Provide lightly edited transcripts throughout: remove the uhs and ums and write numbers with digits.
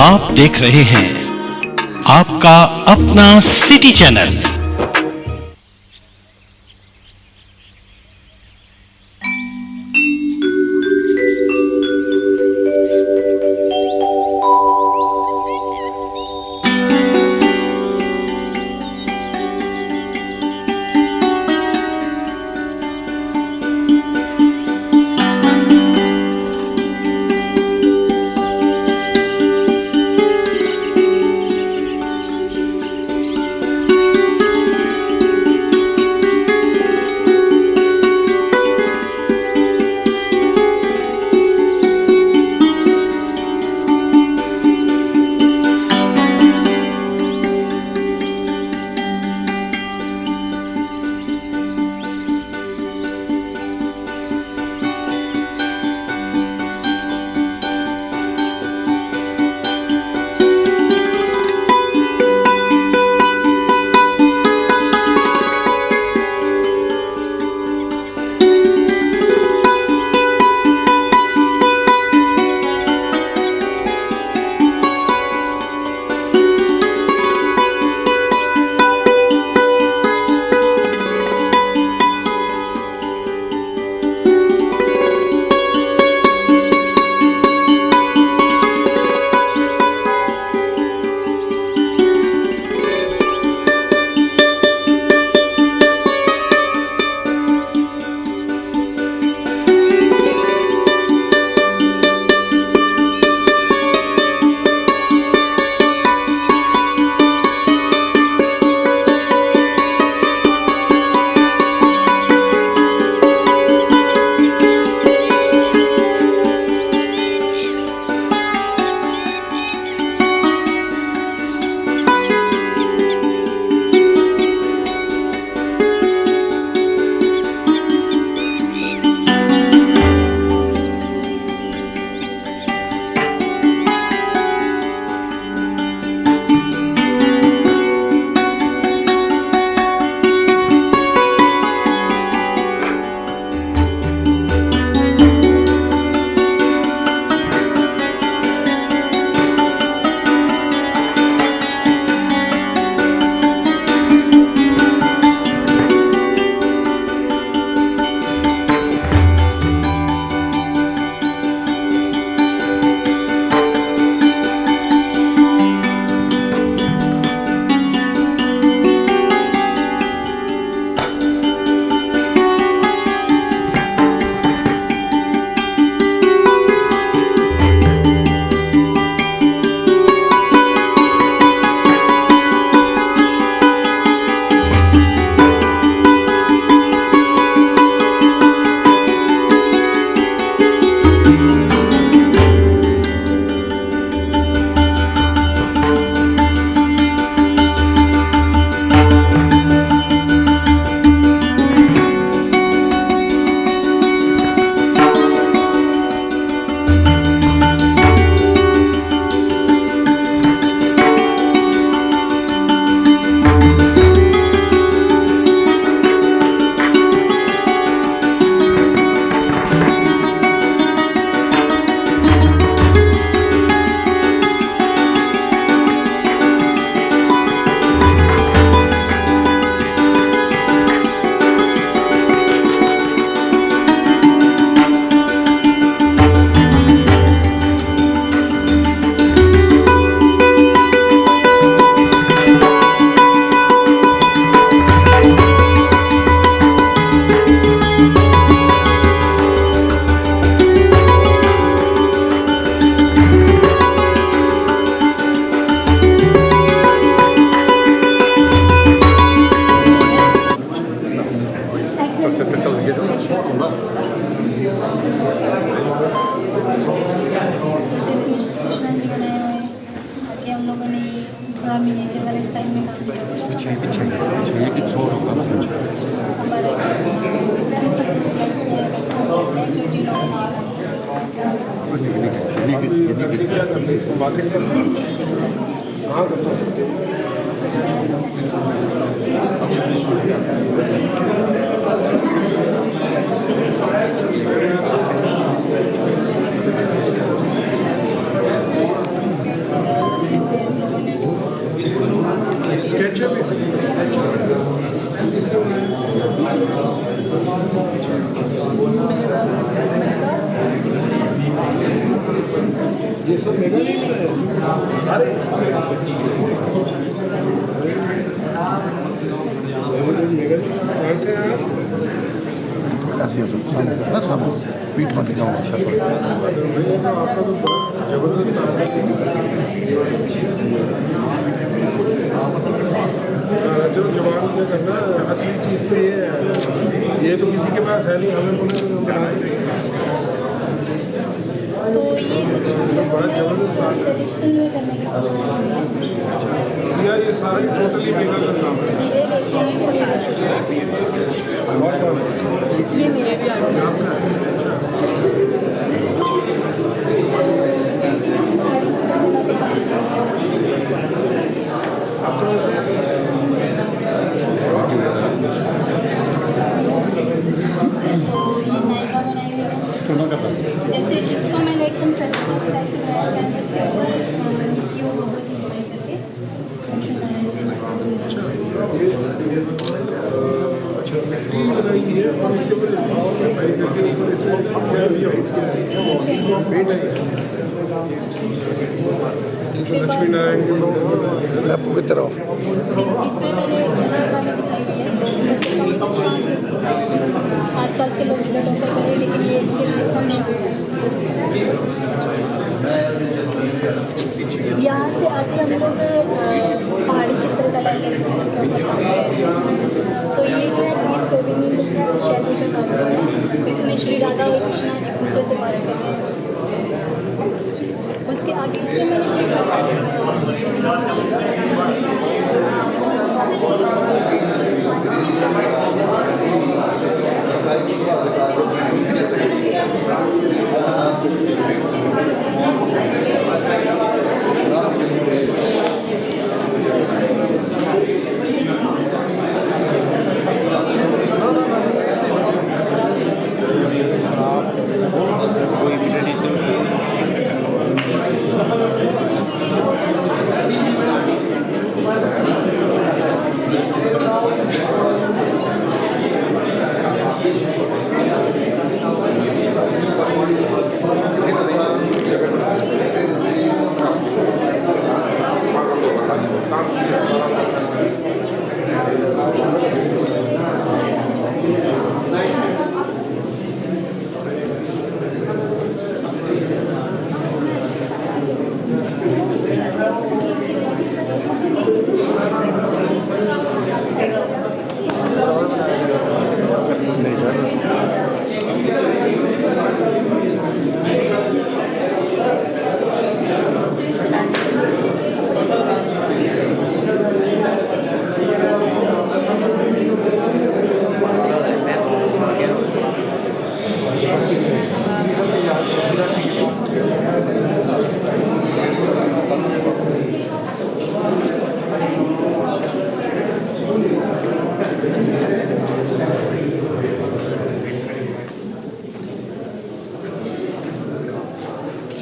आप देख रहे हैं आपका अपना सिटी चैनल। ये सब मेघालय में सारे कहाँ से हैं आप? ऐसे होता है सब पीठ मत गाँव अच्छा आपका तो जबरदस्त जो जवान जो करना असली चीज़ तो ये है, ये तो किसी के पास है नहीं, हमें बोले तो हम बना देंगे। तो ये कुछ बड़ा जबरदस्त आर्ट है ट्रेडिशनल में करने की कोशिश की यार, ये सारा ही टोटली मेघालय का काम है। है। ये लेके इसको ये मेरे भी आर्ट है। आपका है? ये नायका बनाई हुई है। जैसे इसको मैंने एकदम ट्रेडिशनल स्टाइल से बनाया कैनवस के ऊपर ये वो बहुत इंजॉय करके ये और इसके ऊपर भाई करके ऊपर इससे क्या भी हो पेंट है लक्ष्मी नारायण के लोग आपको की तरफ इसमें मैंने दिखाई हुई है आसपास के लोग थोड़ा टॉपर करे, लेकिन ये इसके लिए कम नहीं होता। यहाँ से आगे हम लोग पहाड़ी चित्रकला के तो ये जो है गीत गोविंद का शैली का काम है। इसमें श्री राधा और कृष्णा एक दूसरे से बात करते हैं। उसके आगे इसमें मैंने शिव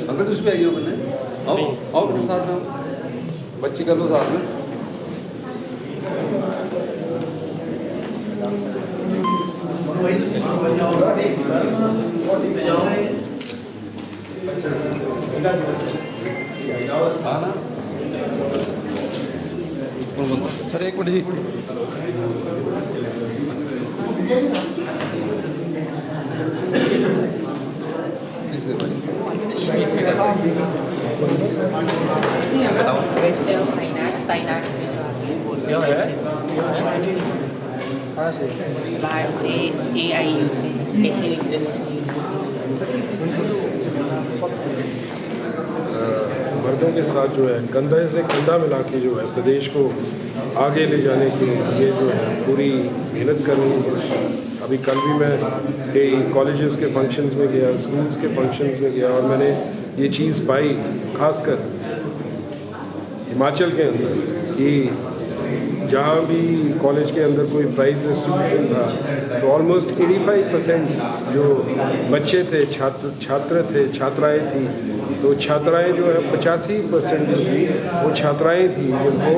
अंकल तुझ पे आई हो करने आओ आओ तुम साथ में आओ। बच्ची कर लो साथ में आना सर एक मिनट जी Western Fine Arts में बाहर से AIU से एशियन इंटरनेशनल मर्दों के साथ जो है कंधे से कंधा मिला के जो है प्रदेश को आगे ले जाने के लिए जो है पूरी मेहनत करनी है। अभी कल भी मैं कई कॉलेजेस के फंक्शंस में गया, स्कूल्स के फंक्शंस में गया और मैंने ये चीज़ पाई खासकर हिमाचल के अंदर कि जहाँ भी कॉलेज के अंदर कोई प्राइज़ डिस्ट्रीब्यूशन था तो ऑलमोस्ट 85% जो बच्चे थे, छात्र थे, छात्राएं थी, तो छात्राएं जो है 85% जो थी वो छात्राएं थी जिनको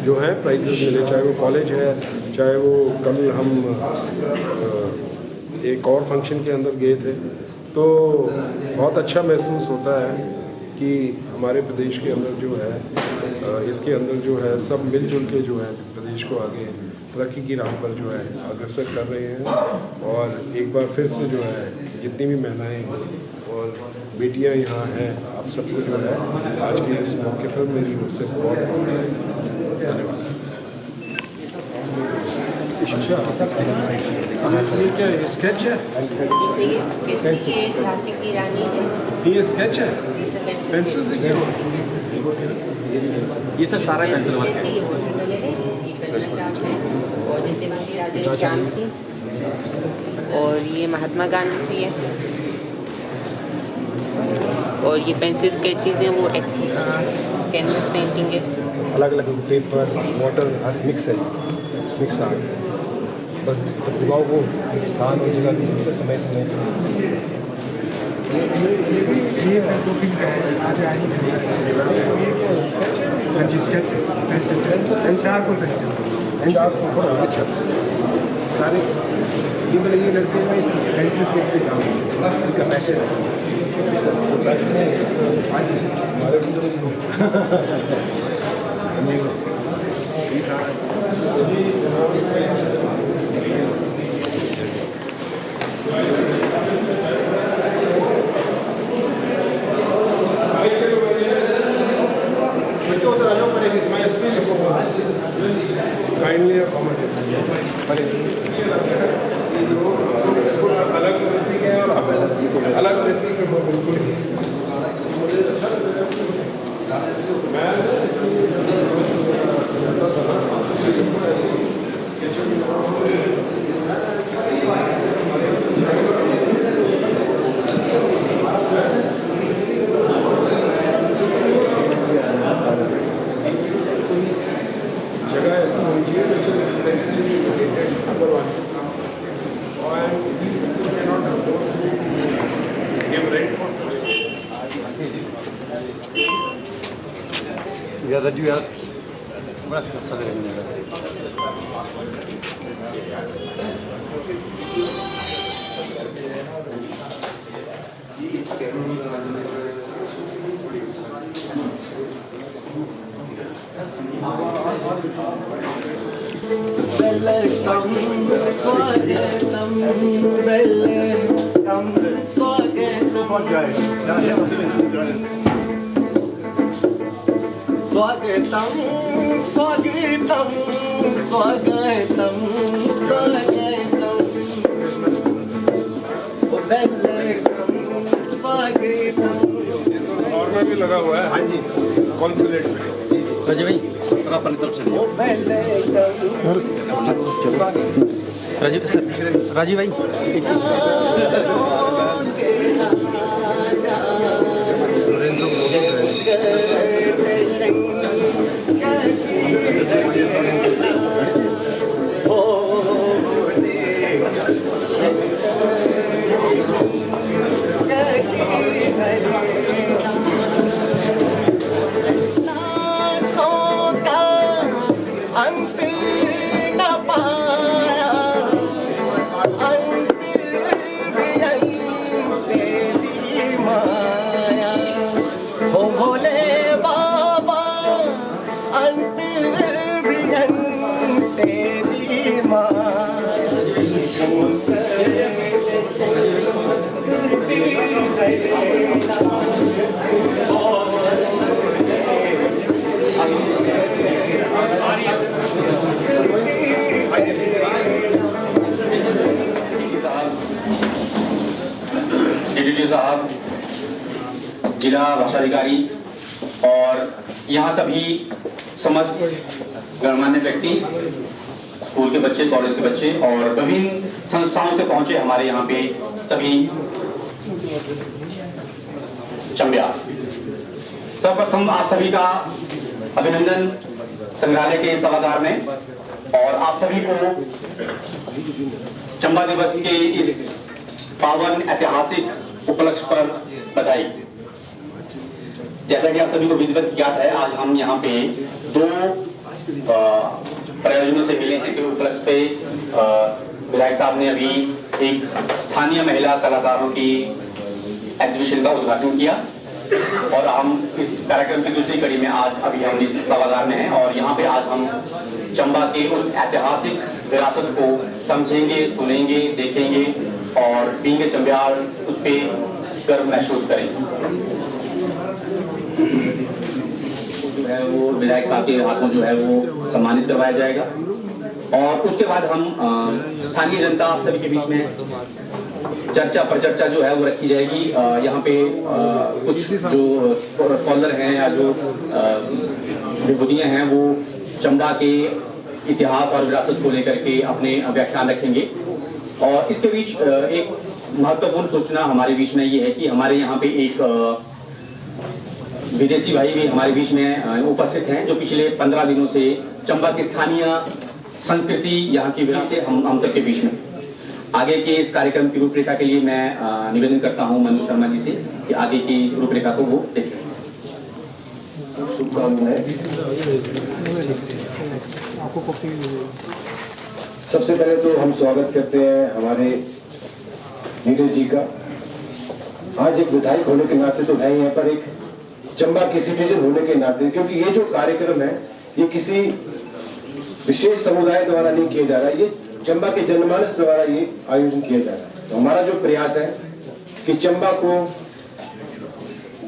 जो है प्राइजेस मिले, चाहे वो कॉलेज है, चाहे वो कल हम एक और फंक्शन के अंदर गए थे। तो बहुत अच्छा महसूस होता है कि हमारे प्रदेश के अंदर जो है इसके अंदर जो है सब मिलजुल के जो है प्रदेश को आगे तरक्की की राह पर जो है अग्रसर कर रहे हैं। और एक बार फिर से जो है जितनी भी महिलाएं और बेटियां यहाँ हैं, आप सबको जो है आज के इस मौके पर मेरी ओर से बहुत धन्यवाद। ये क्या है, स्केच है? जैसे ये स्केच ये झांसी की रानी है। ये स्केच है? पेंसिल से क्या? ये सर सारा पेंसिल वर्क है। ये वाटर कलर है, ये कलर चार्ट है। और जैसे मंदिर राजा झांसी और ये महात्मा गांधी है। और ये पेंसिल स्केचेस हैं, वो कैनवस पेंटिंग है। अलग अलग पेपर वाटर हर मिक्स है, मिक्स आर्ट। बस प्रतिभाओं को एक स्थान और जगह दी तो समय समय अच्छा सारे ये मतलब ये लड़के में इस पेंसिल स्केच से काम इनका पैशन है। हाँ जी हमारे काइंडली कॉमेंट अलग वृत्ति के और अलग वृत्ति के बिल्कुल जगह ऐसी होनी चाहिए यार रज्जू यार बड़ा पता नहीं Welcome, Swagatam, welcome, Swagatam. Swagatam, Swagatam, Swagatam, Swagatam. Welcome, Swagatam. और में भी लगा हुआ है। हाँ जी कॉन्सुलेट में राजीव भाई, सर अपनी तरफ से राजीव सर, राजीव भाई साहब, जिला भाषा अधिकारी और यहाँ सभी समस्त गणमान्य व्यक्ति, स्कूल के बच्चे, कॉलेज के बच्चे और विभिन्न संस्थाओं से पहुंचे हमारे यहाँ पे सभी चंबिया। सर्वप्रथम आप सभी का अभिनंदन संग्रहालय के सभागार में और आप सभी को चंबा दिवस के इस पावन ऐतिहासिक उपलक्ष्य पर बधाई। जैसा कि आप सभी को विधिवत ज्ञात है, आज हम यहाँ पे दो प्रायोजनों से मिले जिनके उपलक्ष्य पे विधायक साहब ने अभी एक स्थानीय महिला कलाकारों की एग्जीबिशन का उद्घाटन किया और हम इस कार्यक्रम की दूसरी कड़ी में आज अभी हम इस सभागार में हैं और यहाँ पे आज हम चंबा के उस ऐतिहासिक विरासत को समझेंगे, सुनेंगे, देखेंगे और बीइंग चंबियार उस पर गर्व महसूस करेंगे। जो है वो विधायक साहब के हाथों जो है वो सम्मानित करवाया जाएगा और उसके बाद हम स्थानीय जनता आप सभी के बीच में चर्चा परिचर्चा जो है वो रखी जाएगी। यहाँ पे कुछ जो स्कॉलर हैं या जो विभूतियाँ हैं वो चंबा के इतिहास और विरासत को लेकर के अपने व्याख्यान रखेंगे और इसके बीच एक महत्वपूर्ण सूचना हमारे बीच में ये है कि हमारे यहाँ पे एक विदेशी भाई भी हमारे बीच में उपस्थित हैं जो पिछले 15 दिनों से चंबा की स्थानीय संस्कृति यहाँ की विरासत से हम सबके बीच में आगे के इस कार्यक्रम की रूपरेखा के लिए मैं निवेदन करता हूँ मनु शर्मा जी से कि आगे की रूपरेखा को वो देखें। सबसे पहले तो हम स्वागत करते हैं हमारे नीरज जी का। आज एक विधायक होने के नाते तो है यहाँ पर एक चंबा के सिटीजन होने के नाते, क्योंकि ये जो कार्यक्रम है ये किसी विशेष समुदाय द्वारा नहीं किया जा रहा है, ये चंबा के जनमानस द्वारा ये आयोजन किया जा रहा है। तो हमारा जो प्रयास है कि चंबा को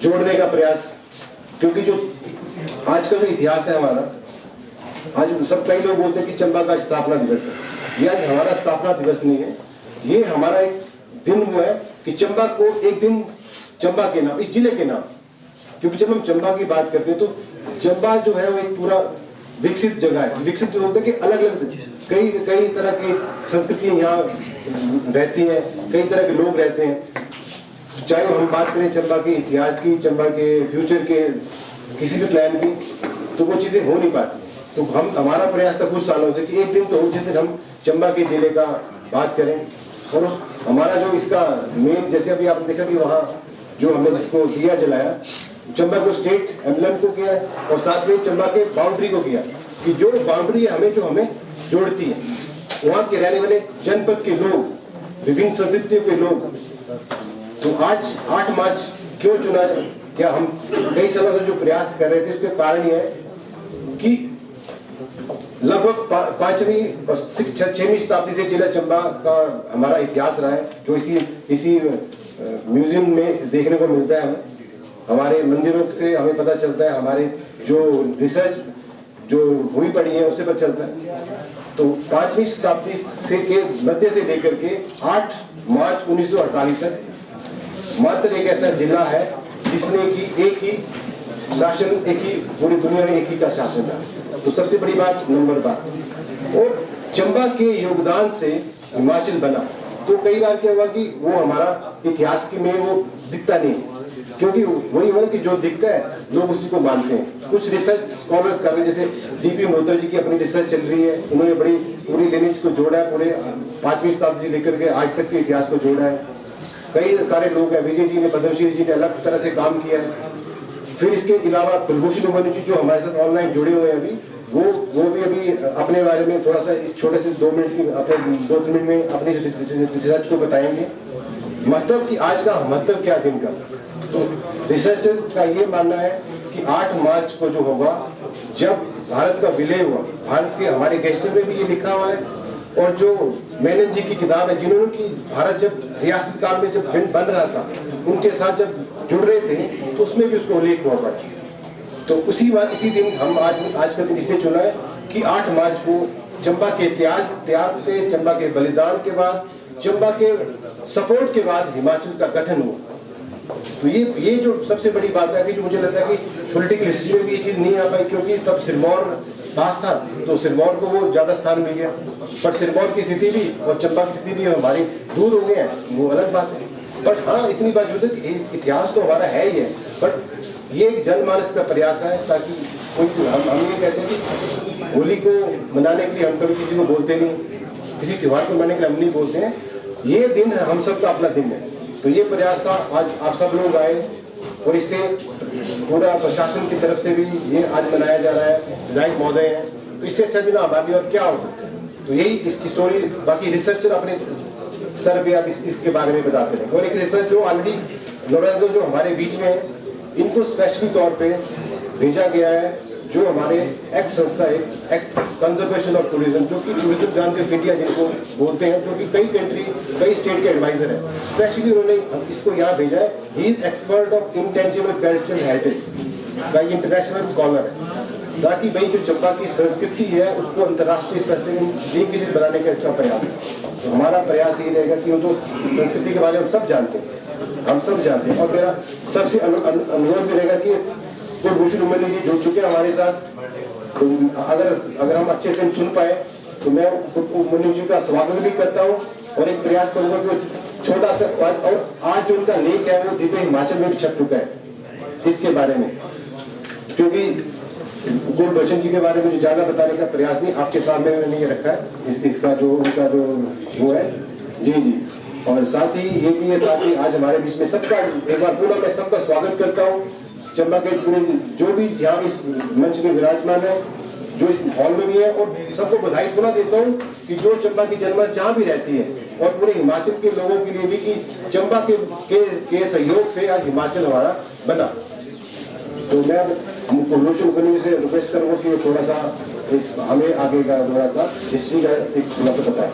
जोड़ने का प्रयास, क्योंकि जो आज का जो इतिहास है हमारा, आज सब कई लोग बोलते हैं कि चंबा का स्थापना दिवस है। ये आज हमारा स्थापना दिवस नहीं है, ये हमारा एक दिन हुआ है कि चंबा को एक दिन चंबा के नाम, इस जिले के नाम, क्योंकि जब हम चंबा की बात करते हैं तो चंबा जो है वो एक पूरा विकसित जगह है। विकसित जो होता है कि अलग अलग कई तरह की संस्कृतियां यहाँ रहती हैं, कई तरह के लोग रहते हैं। चाहे हम बात करें चंबा के इतिहास की, चंबा के फ्यूचर के, किसी भी प्लान की, तो वो चीजें हो नहीं पाती। तो हमारा प्रयास था कुछ सालों से कि एक दिन तो हो जिस दिन हम चंबा के जिले का बात करें। और हमारा जो इसका मेन, जैसे अभी आपने देखा कि वहाँ जो हमने जिसको दिया जलाया, चंबा को स्टेट एम्बलम को किया और साथ में चंबा के बाउंड्री को किया कि जो बाउंड्री है जो हमें जोड़ती है, वहाँ के रहने वाले जनपद के लोग, विभिन्न संस्कृतियों के लोग। तो आज 8 मार्च क्यों चुना? क्या हम कई सालों से जो प्रयास कर रहे थे उसके कारण यह है कि लगभग 5वीं और 6वीं शताब्दी से जिला चंबा का हमारा इतिहास रहा है, जो इसी म्यूजियम में देखने को मिलता है। हमारे मंदिरों से हमें पता चलता है, हमारे जो रिसर्च जो हुई पड़ी है उससे पता चलता है। तो 5वीं शताब्दी से के मध्य से लेकर के 8 मार्च 1948 तक मात्र एक ऐसा जिला है जिसने की एक ही शासन, एक ही पूरी दुनिया में एक ही का शासन था। तो सबसे बड़ी बात, नंबर बात, और चंबा के योगदान से हिमाचल बना। तो कई बार क्या हुआ कि वो हमारा इतिहास की में वो दिखता नहीं, क्योंकि वही हुआ कि जो दिखता है लोग उसी को मानते हैं। कुछ रिसर्च स्कॉलर्स कर रहे हैं, जैसे डीपी मोहतर जी की अपनी रिसर्च चल रही है, उन्होंने बड़ी पूरी लिनेज को जोड़ा है, पूरे 5वीं शताब्दी से लेकर के आज तक के इतिहास को जोड़ा है। कई सारे लोग हैं, विजय जी ने, पद्मश्री जी ने अलग तरह से काम किया है। फिर इसके अलावा कुलभूषण उमन जी जो हमारे साथ ऑनलाइन जुड़े हुए हैं अभी, वो भी अभी अपने बारे में थोड़ा सा इस छोटे से 2 मिनट की अपने 2-3 मिनट में अपनी रिसर्च को बताएंगे। मतलब कि आज का महत्व क्या दिन का, तो रिसर्चर का ये मानना है कि 8 मार्च को जो होगा, जब भारत का विलय हुआ, भारत के हमारे गेस्टर में भी ये लिखा हुआ है, और जो मेनन जी की किताब है, जिन्होंने की भारत जब रियासत काल में जब बन रहा था उनके साथ जब जुड़ रहे थे तो उसमें भी उसको उल्लेख हुआ पड़ा। तो इसी दिन हम आज का दिन इसलिए चुना है कि 8 मार्च को चंबा के त्याग पे, चंबा के बलिदान के बाद, चंबा के सपोर्ट के बाद हिमाचल का गठन हुआ। तो ये जो सबसे बड़ी बात है कि जो मुझे लगता है कि पॉलिटिकल हिस्ट्री में भी ये चीज़ नहीं आ पाई, क्योंकि तब सिरमौर पास था तो सिरमौर को वो ज़्यादा स्थान मिल गया, पर सिरमौर की स्थिति भी और चंबा की स्थिति भी हमारी दूर हो गए हैं, वो अलग बात है। बट हाँ, इतनी बात जो है इतिहास तो हमारा है ही है, बट ये एक जनमानस का प्रयास है ताकि कोई हम ये कहते हैं कि होली को मनाने के लिए हम कभी किसी को बोलते नहीं, किसी त्यौहार को मनाने के लिए हम नहीं बोलते हैं। ये दिन है हम सबका अपना दिन है। तो ये प्रयास था, आज आप सब लोग आए और इससे पूरा प्रशासन की तरफ से भी ये आज मनाया जा रहा है, विधायक महोदय हैं, तो इससे अच्छा दिन हमारे लिए और क्या हो सकता है। तो यही इसकी स्टोरी, बाकी रिसर्चर अपने स्तर पे आप इसके बारे में बताते रहे। और एक रिसर्च जो ऑलरेडी लोरेंजो जो हमारे बीच में है, इनको स्पेशली तौर पे भेजा गया है, जो हमारे एक्ट संस्था है, एक्ट कंजर्वेशन ऑफ टूरिज्म, जो कि टूरिज्म गांधी ऑफ इंडिया जिनको बोलते हैं, जो कि कई स्टेट के एडवाइजर है, स्पेशली उन्होंने इसको यहाँ भेजा है। He is expert of intangible cultural heritage का इंटरनेशनल स्कॉलर है, ताकि भाई जो चंबा की संस्कृति है उसको अंतर्राष्ट्रीय स्तर से विकसित बनाने का इसका प्रयास है। तो हमारा प्रयास ये रहेगा कि वो तो संस्कृति के बारे में हम सब जानते हैं, और मेरा सबसे अनुरोध भी रहेगा कि कुलभूषण उमली जी जुड़ चुके हैं हमारे साथ, तो अगर हम अच्छे से सुन पाए तो मैं उमली जी का स्वागत भी करता हूँ, और एक प्रयास करूंगा कि छोटा सा, और आज जो उनका लेख है वो दिव्य हिमाचल में भी छप चुका है इसके बारे में, क्योंकि गुरबचन जी के बारे में जो ज्यादा बताने का प्रयास नहीं, आपके सामने मैंने ये रखा है इसका जो उनका जो वो है जी। और साथ ही ये भी है ताकि आज हमारे बीच में सबका एक बार पुनः मैं सबका स्वागत करता हूँ, चंबा के पूरे जो भी यहाँ इस मंच में विराजमान है, जो इस हॉल में भी है, और सबको बधाई पुनः देता हूँ कि जो चंबा की जनता जहाँ भी रहती है, और पूरे हिमाचल के लोगों के लिए भी कि चंबा के सहयोग से आज हिमाचल हमारा बना। तो मैं हमको लोचन करने से रिक्वेस्ट करूंगा कि वो थोड़ा सा इस हमें आगे का थोड़ा सा हिस्ट्री का एक थोड़ा सा बताएं।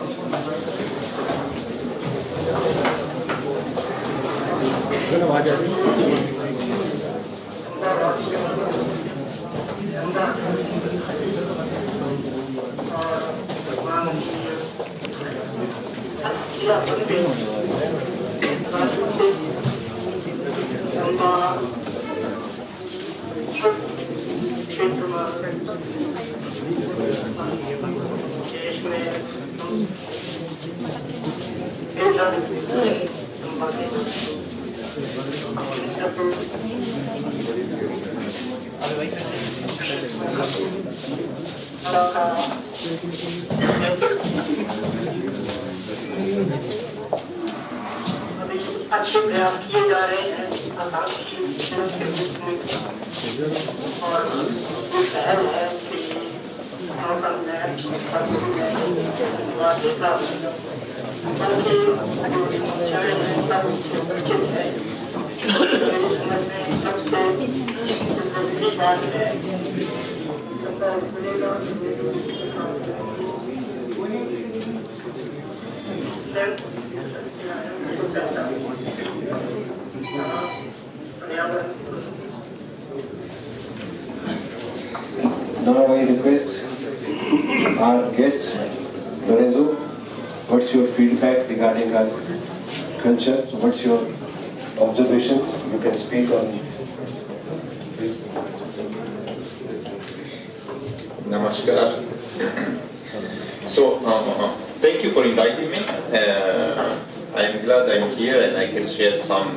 अच्छे प्रयास किए जा रहे हैं और शहर है कि Now I request our guest, Lorenzo, what's your feedback regarding our culture? So what's your observations? You can speak on this. Namaskar. So, thank you for inviting me. I'm glad I'm here and I can share some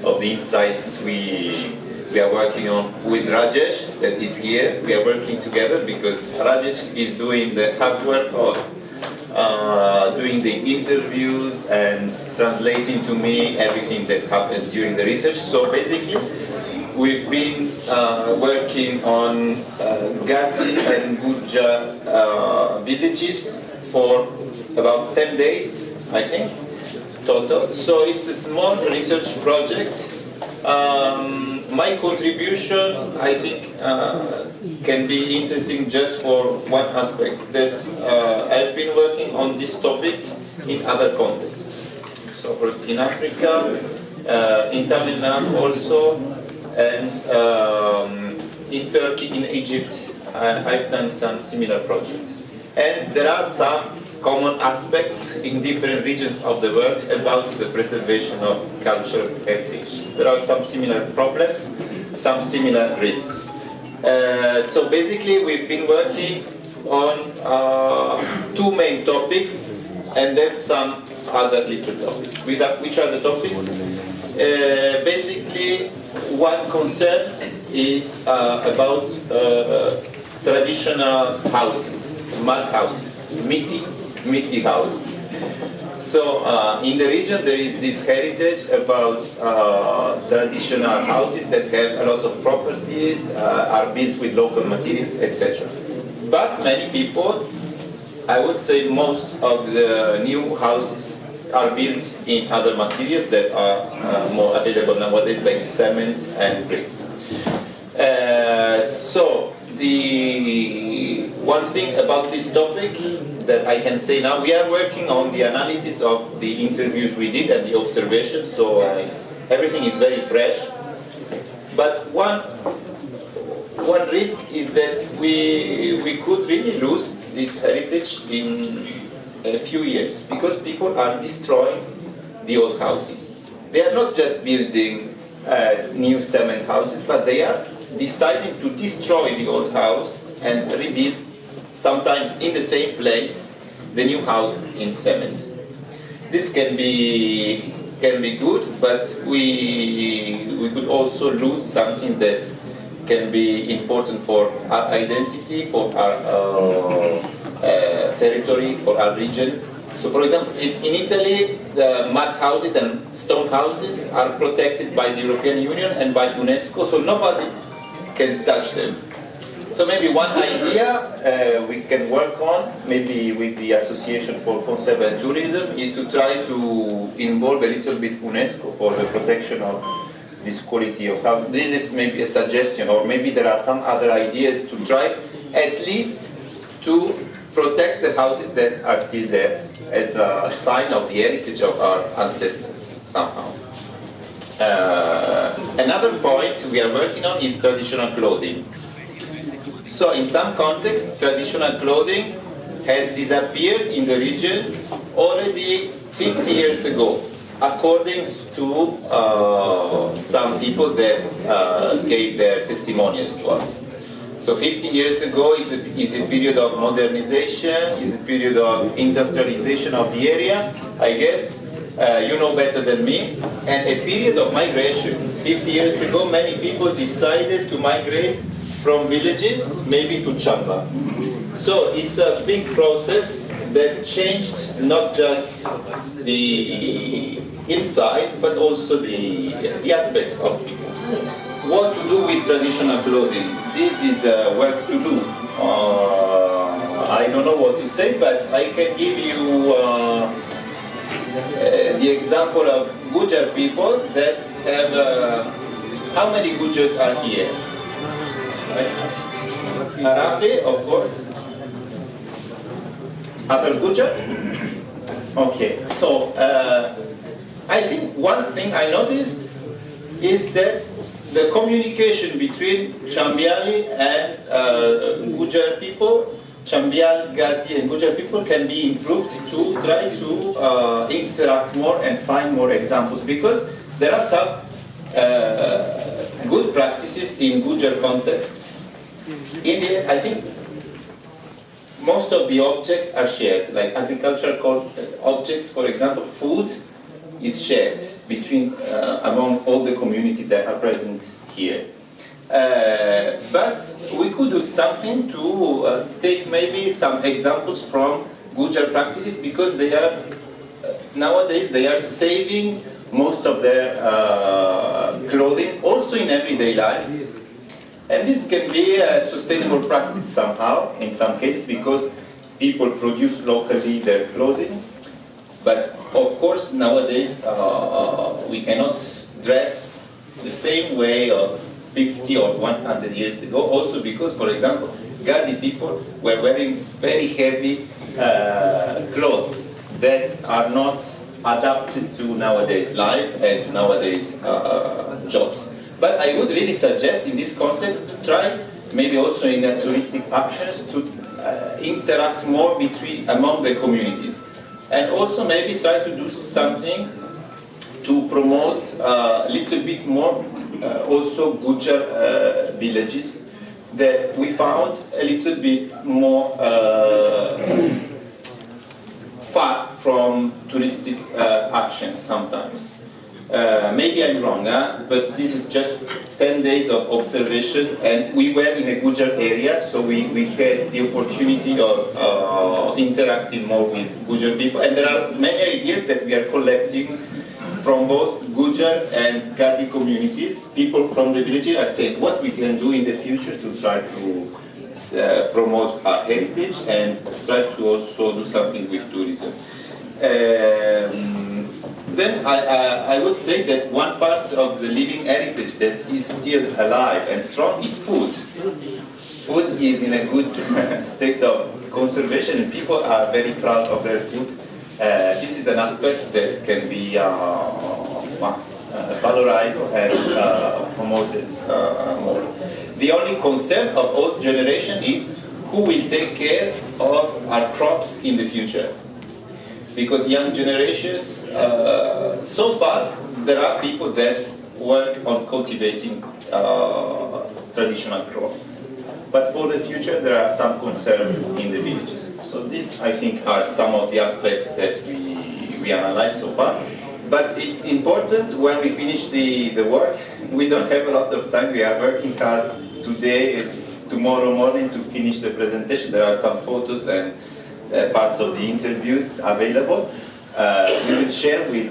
of the insights we are working on with Rajesh, that is here. We are working together because Rajesh is doing the hard work of doing the interviews and translating to me everything that happens during the research. So basically, we've been working on Gati and Gurja villages for about 10 days, I think, total. So it's a small research project. My contribution, I think, can be interesting just for one aspect, that I've been working on this topic in other contexts. So in Africa, in Tamil Nadu also, and in Turkey, in Egypt, I've done some similar projects. And there are some common aspects in different regions of the world about the preservation of cultural heritage. There are some similar problems, some similar risks. So basically we've been working on two main topics and then some other little topics. Which are the topics? Basically, one concern is about traditional houses, mud houses, miti house. So in the region there is this heritage about traditional houses that have a lot of properties, are built with local materials, etc. But many people, I would say most of the new houses are built in other materials that are more available nowadays, like cement and bricks. So the one thing about this topic that I can say now, we are working on the analysis of the interviews we did and the observations, so everything is very fresh. But one risk is that we could really lose this heritage in a few years, because people are destroying the old houses. They are not just building new cement houses, but they are deciding to destroy the old house and rebuild, sometimes in the same place, the new house in cement. This can be good, but we could also lose something that can be important for our identity, for our territory, for our region. So for example, in Italy, the mud houses and stone houses are protected by the European Union and by UNESCO, so nobody can touch them. So maybe one idea we can work on, maybe with the Association for Conservation and Tourism, is to try to involve a little bit UNESCO for the protection of this quality of house. This is maybe a suggestion, or maybe there are some other ideas to try at least to protect the houses that are still there as a sign of the heritage of our ancestors somehow. Another point we are working on is traditional clothing. So in some contexts, traditional clothing has disappeared in the region already 50 years ago, according to some people that gave their testimonials to us. So 50 years ago is a period of modernization, is a period of industrialization of the area, I guess. You know better than me. And a period of migration. 50 years ago, many people decided to migrate from villages, maybe to Chamba. So it's a big process that changed not just the inside, but also the aspect of people. What to do with traditional clothing? This is work to do. I don't know what to say, but I can give you the example of Gujar people that have, how many Gujars are here? Arafe, of course. Other Gujar? Okay, so I think one thing I noticed is that the communication between Chambiali and Gujar people, Chambial, Gati and Gujar people can be improved to try to interact more and find more examples, because there are some good practices in Gujar contexts. In the end, I think most of the objects are shared, like agricultural objects, for example, food is shared between among all the communities that are present here. But we could do something to take maybe some examples from Gujar practices, because they are nowadays they are saving most of their clothing also in everyday life, and this can be a sustainable practice somehow in some cases, because people produce locally their clothing. But of course nowadays we cannot dress the same way of 50 or 100 years ago, also because, for example, Gadi people were wearing very heavy clothes that are not adapted to nowadays life and nowadays jobs. But I would really suggest in this context to try, maybe also in touristic actions, to interact more among the communities. And also maybe try to do something to promote a little bit more also Gujar villages that we found a little bit more far from touristic actions sometimes. Maybe I'm wrong, but this is just 10 days of observation, and we were in a Gujar area, so we had the opportunity of interacting more with Gujar people, and there are many ideas that we are collecting from both Gujar and Gadi communities. People from the villages are saying what we can do in the future to try to promote our heritage and try to also do something with tourism. then I would say that one part of the living heritage that is still alive and strong is food. Food is in a good state of conservation, and people are very proud of their food. This is an aspect that can be valorized and promoted more. The only concern of old generation is who will take care of our crops in the future. Because young generations, so far, there are people that work on cultivating traditional crops. But for the future, there are some concerns in the villages. So these, I think, are some of the aspects that we analyzed so far. But it's important when we finish the work, we don't have a lot of time. We are working hard today and tomorrow morning to finish the presentation. There are some photos and parts of the interviews available. We will share with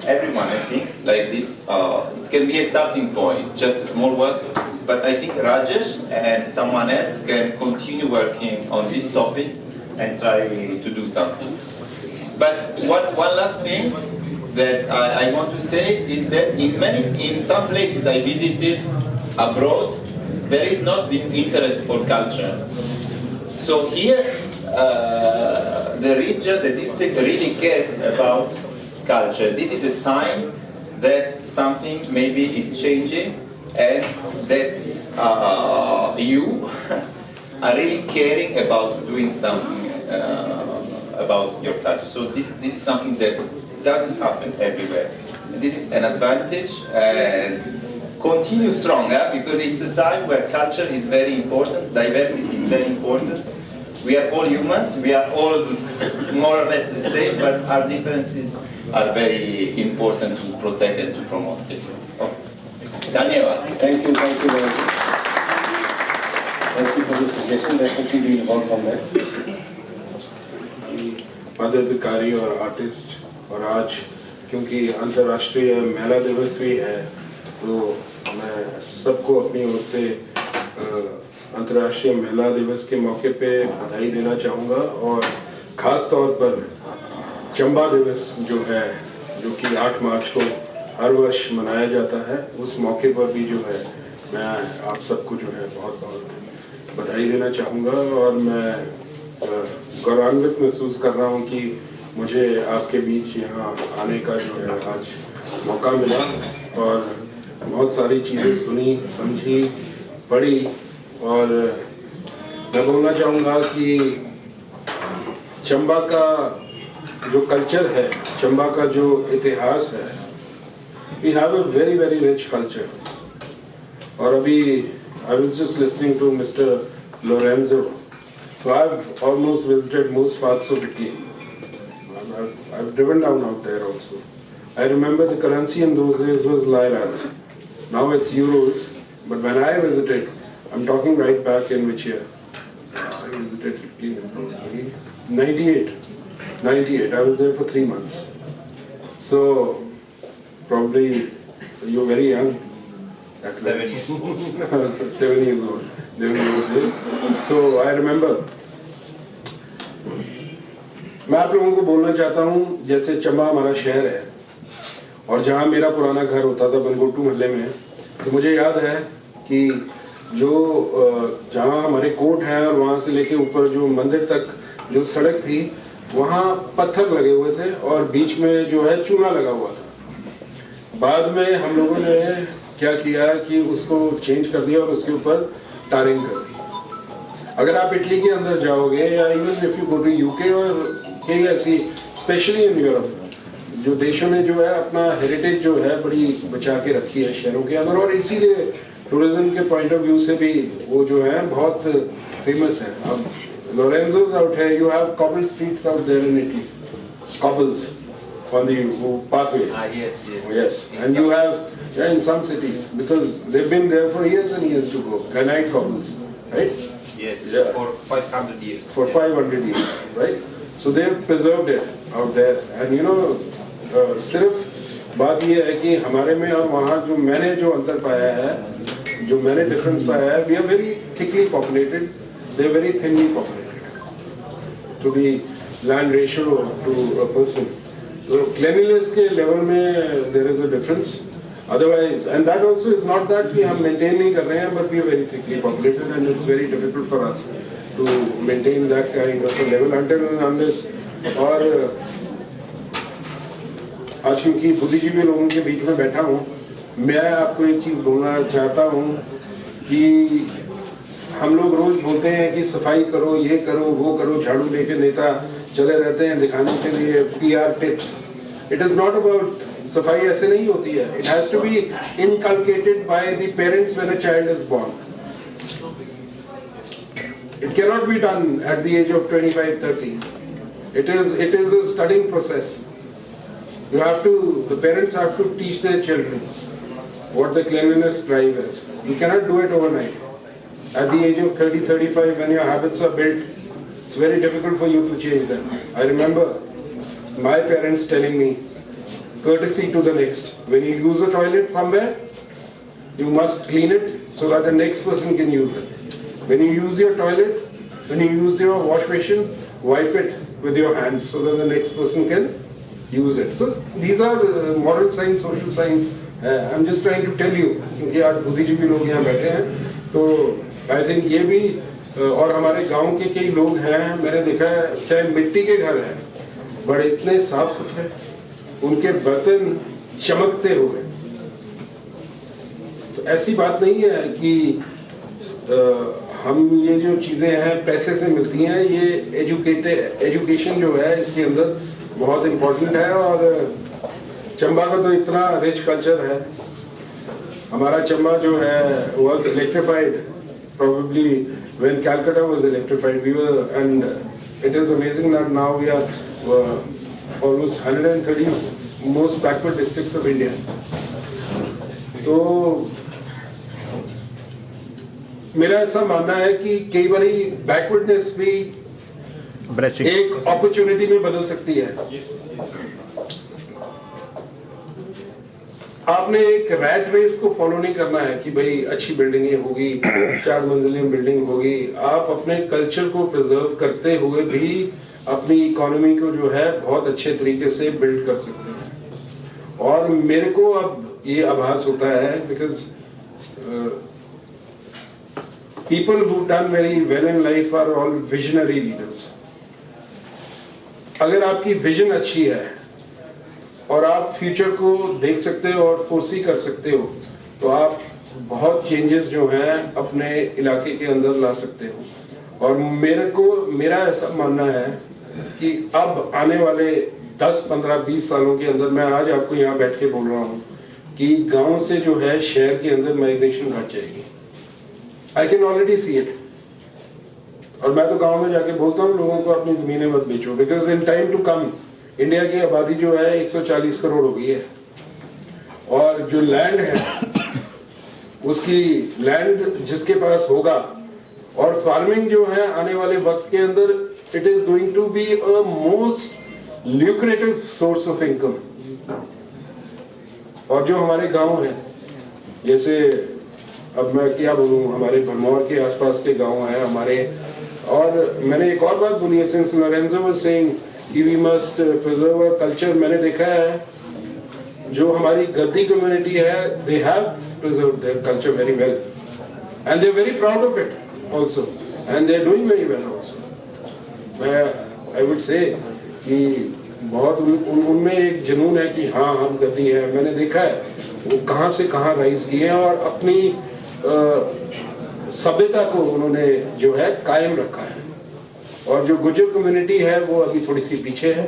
everyone, I think, like this. It can be a starting point, just a small work. But I think Rajesh and someone else can continue working on these topics and try to do something. But one last thing that I want to say is that in some places I visited abroad, there is not this interest for culture. So here, the region, the district really cares about culture. This is a sign that something maybe is changing and that you are really caring about doing something about your culture. So this is something that doesn't happen everywhere. And this is an advantage, and continue strong, because it's a time where culture is very important, diversity is very important. We are all humans, we are all more or less the same, but our differences are very important to protect and to promote. Dhanyavad. Thank you very much. Thank you for the suggestion. Definitely we will work on that. पदाधिकारी और artist, और आज क्योंकि अंतर्राष्ट्रीय महिला दिवस भी है, तो मैं सबको अपनी ओर से अंतर्राष्ट्रीय महिला दिवस के मौके पे बधाई देना चाहूँगा। और ख़ास तौर पर चंबा दिवस जो है, जो कि 8 मार्च को हर वर्ष मनाया जाता है, उस मौके पर भी जो है मैं आप सबको जो है बहुत बहुत बधाई देना चाहूँगा। और मैं गौरवान्वित महसूस कर रहा हूँ कि मुझे आपके बीच यहाँ आने का जो है आज मौका मिला, और बहुत सारी चीज़ें सुनी, समझी, पढ़ी। और मैं बोलना चाहूँगा कि चंबा का जो कल्चर है, चंबा का जो इतिहास है, we have a very very rich culture. और अभी I was just listening to Mr. Lorenzo. So I've almost visited most parts of Italy. I've driven down out there also. I remember the currency in those days was liras. Now it's euros. But when I visited, I'm talking right back in which year? I visited Italy in 98. I was there for 3 months. So probably you're very young. 7 years. 7 years old. So I remember. मैं आप लोगों को बोलना चाहता हूँ, जैसे चंबा हमारा शहर है और जहाँ मेरा पुराना घर होता था बनगोटू मोहल्ले में, तो मुझे याद है कि जो जहाँ हमारे कोर्ट हैं और वहाँ से लेके ऊपर जो मंदिर तक जो सड़क थी, वहाँ पत्थर लगे हुए थे और बीच में जो है चूना लगा हुआ था। बाद में हम लोगों ने क्या किया कि उसको चेंज कर दिया और उसके ऊपर टारिंग कर दी। अगर आप इटली के अंदर जाओगे या even if you go to UK और कई ऐसी स्पेशली इन यूरोप जो देशों ने जो है अपना हेरिटेज जो है बड़ी बचा के रखी है शहरों के अंदर, और इसीलिए टूरिज्म के पॉइंट ऑफ व्यू से भी वो जो है बहुत फेमस है। अब Lorenzo's out here, you have cobble streets out there in Italy, cobbles on the pathway. Yes. And you have in some cities, because they've been there for years and years to go, granite cobbles, right? Yes, yeah. For 500 years. For 500 years, right? So they've preserved it out there. And you know, सिर्फ बात ये है कि हमारे में और वहाँ जो मैंने जो अंतर पाया है, जो मैंने डिफरेंस पाया है, we are very thickly populated, they are very thinly populated. To the land ratio to a person, तो क्लेनिनेस के लेवल में there is a difference. Otherwise, and that also is not that we हम maintain नहीं कर रहे हैं, but we are very thickly populated and it's very difficult for us to maintain that kind of a level until and unless. और आज क्योंकि बुद्धिजीवी लोगों के बीच में बैठा हूँ, मैं आपको एक चीज़ बोलना चाहता हूँ कि हम लोग रोज बोलते हैं कि सफाई करो, ये करो, वो करो, झाड़ू लेके नेता चले रहते हैं दिखाने के लिए PR tips. It is not about सफाई ऐसे नहीं होती है. It has to be inculcated by the parents when a child is born. It cannot be done at the age of 25-30. It is a studying process. The parents have to teach their children what the cleanliness drive is. You cannot do it overnight. At the age of 30-35, when your habits are built, it's very difficult for you to change them. I remember my parents telling me, courtesy to the next. When you use a toilet somewhere, you must clean it so that the next person can use it. When you use your toilet, when you use your wash basin, wipe it with your hands so that the next person can use it. So these are moral science, social science. I'm just trying to tell you, क्योंकि आज बुद्धिजीवी लोग यहाँ बैठे हैं, तो I think ये भी और हमारे गांव के कई लोग हैं, मैंने देखा है, चाहे मिट्टी के घर हैं, बड़े इतने साफ सुथरे, उनके बर्तन चमकते हुए. तो ऐसी बात नहीं है कि हम ये जो चीजें हैं पैसे से मिलती हैं. ये एजुकेशन जो है इसके अंदर बहुत इम्पोर्टेंट है. और चंबा का तो इतना रिच कल्चर है. हमारा चंबा जो है was electrified probably when Calcutta was electrified. We were, and it is amazing that now we are almost 130 most backward districts of India. तो मेरा ऐसा मानना है कि कई बारी बैकवर्डनेस भी एक अपॉर्चुनिटी में बदल सकती है. आपने एक रैट रेस को फॉलो नहीं करना है कि भाई अच्छी बिल्डिंगें होगी, 4 मंजिली बिल्डिंग होगी. आप अपने कल्चर को प्रिजर्व करते हुए भी अपनी इकोनॉमी को जो है बहुत अच्छे तरीके से बिल्ड कर सकते हैं. और मेरे को अब ये आभास होता है because people who done very well in life are all visionary leaders. अगर आपकी विजन अच्छी है और आप फ्यूचर को देख सकते हो और फोर्सी कर सकते हो, तो आप बहुत चेंजेस जो हैं अपने इलाके के अंदर ला सकते हो. और मेरा ऐसा मानना है कि अब आने वाले 10, 15, 20 सालों के अंदर, मैं आज आपको यहाँ बैठ के बोल रहा हूँ कि गांव से जो है शहर के अंदर माइग्रेशन घट जाएगी. I can already see it. और मैं तो गांव में जाके बोलता हूँ लोगों को अपनी जमीनें मत बेचो, because in time to come India की आबादी जो है 140 करोड़ हो गई है. और जो लैंड है उसकी लैंड जिसके पास होगा, और फार्मिंग जो है आने वाले वक्त के अंदर it is going to be a most lucrative source of income. और जो हमारे गांव हैं, जैसे अब मैं क्या बोलूं, हमारे भरमौर के आसपास के गांव हैं हमारे. और मैंने एक और बात बोली है, सिंस लोरेंजो वाज सेइंग कि we must preserve our culture. मैंने देखा है जो हमारी गद्दी कम्युनिटी है, they have preserved their culture very well and they are very proud of it also and they are doing very well also. I would say कि बहुत उनमें एक जुनून है कि हाँ हम गद्दी हैं. मैंने देखा है वो कहाँ से कहाँ राइज किए हैं और अपनी सभ्यता को उन्होंने जो है कायम रखा है. और जो गुजर कम्युनिटी है वो अभी थोड़ी सी पीछे है.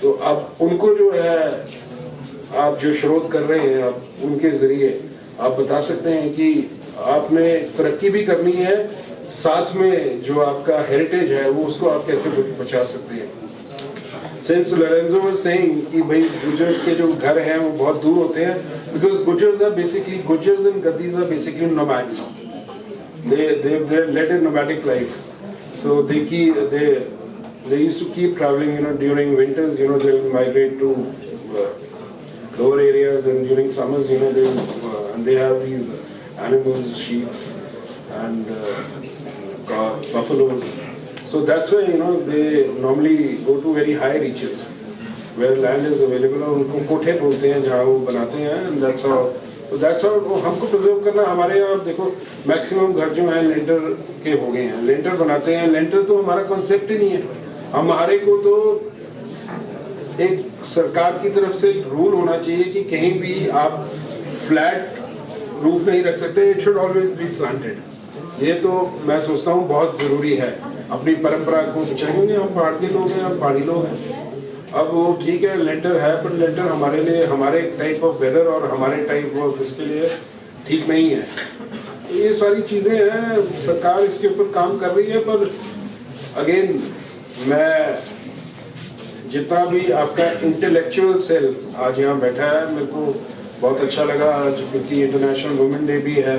तो अब उनको जो है आप जो शोध कर रहे हैं, आप उनके जरिए आप बता सकते हैं कि आपने तरक्की भी करनी है, साथ में जो आपका हेरिटेज है वो उसको आप कैसे बचा सकते हैं. सिंस लोरेंजो वाज सेइंग कि भाई गुजर्स के जो घर हैं वो बहुत दूर होते हैं, because Gujjars and Gaddis are basically nomads. they led a nomadic life, so they used to keep traveling, during winters, they will migrate to lower areas, and during summers, and they have these animals, sheep and buffaloes. So that's why they normally go to very high reaches. Where land is available, और उनको कोठे बोलते हैं जहाँ वो बनाते हैं, and that's how वो हमको प्रिजर्व करना। हमारे यहाँ देखो मैक्सिमम घर जो है लेंटर के हो गए हैं, लेंटर बनाते हैं। लेंटर तो हमारा कॉन्सेप्ट ही नहीं है। हमारे को तो एक सरकार की तरफ से रूल होना चाहिए कि कहीं भी आप फ्लैट रूफ नहीं रख सकते, it should always be slanted. ये तो मैं सोचता हूँ बहुत ज़रूरी है अपनी परंपरा को बचाएंगे। हम पहाड़ के लोग हैं, हम पहाड़ी लोग हैं। अब वो ठीक है लेंटर है, पर लेंटर हमारे लिए, हमारे टाइप ऑफ वेदर और हमारे टाइप ऑफ इसके लिए ठीक नहीं है। ये सारी चीज़ें हैं, सरकार इसके ऊपर काम कर रही है। पर अगेन मैं जितना भी आपका इंटेलेक्चुअल सेल आज यहाँ बैठा है, मेरे को बहुत अच्छा लगा आज, क्योंकि इंटरनेशनल वुमेन डे भी है।